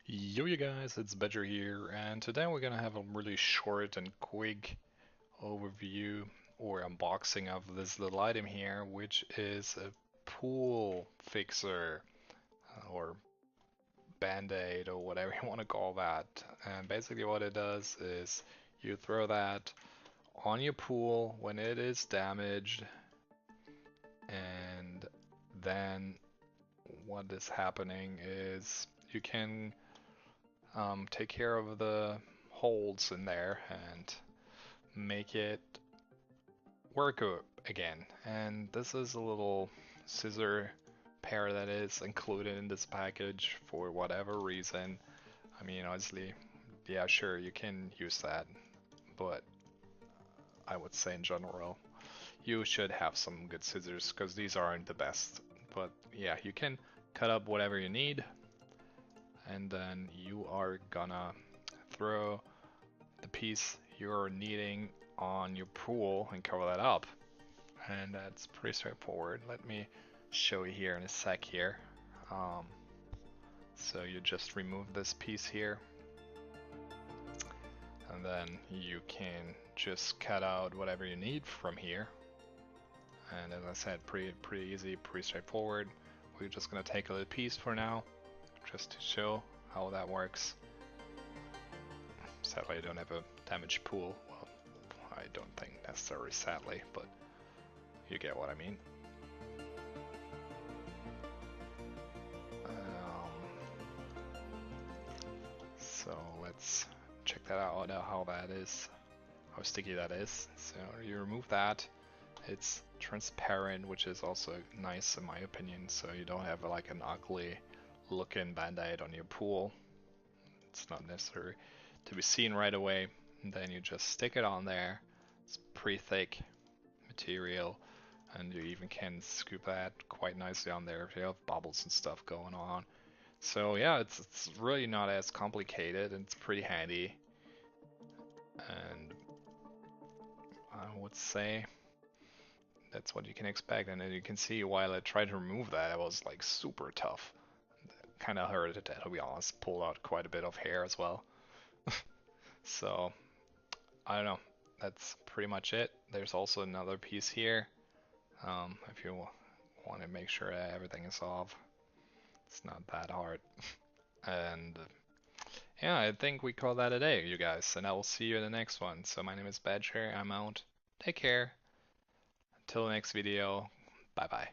Yo, you guys, it's Badger here, and today we're gonna have a really short and quick overview or unboxing of this little item here, which is a pool fixer or band-aid or whatever you want to call that. And basically, what it does is you throw that on your pool when it is damaged, and then what is happening is you can take care of the holes in there and make it work again. And this is a little scissor pair that is included in this package for whatever reason. I mean, honestly, yeah, sure, you can use that, but I would say in general, you should have some good scissors because these aren't the best. But yeah, you can cut up whatever you need, and then you are gonna throw the piece you're needing on your pool and cover that up. And that's pretty straightforward. Let me show you here in a sec here. Um, so you just remove this piece here, and then you can just cut out whatever you need from here. And as I said, pretty easy, pretty straightforward. We're just gonna take a little piece for now, just to show how that works. Sadly, I don't have a damaged pool. Well, I don't think necessarily sadly, but you get what I mean. So let's check that out, how that is, how sticky that is. So you remove that. It's transparent, which is also nice in my opinion, so you don't have like an ugly looking band-aid on your pool. It's not necessary to be seen right away. And then you just stick it on there. It's pretty thick material, and you even can scoop that quite nicely on there if you have bubbles and stuff going on. So yeah, it's really not as complicated, and it's pretty handy. And I would say that's what you can expect. And then you can see while I tried to remove that, it was like super tough. Kind of hurt it, to be honest. Pulled out quite a bit of hair as well. So I don't know. That's pretty much it. There's also another piece here. If you want to make sure that everything is off, it's not that hard. And yeah, I think we call that a day, you guys. And I will see you in the next one. So my name is Badger. I'm out. Take care. Until the next video. Bye bye.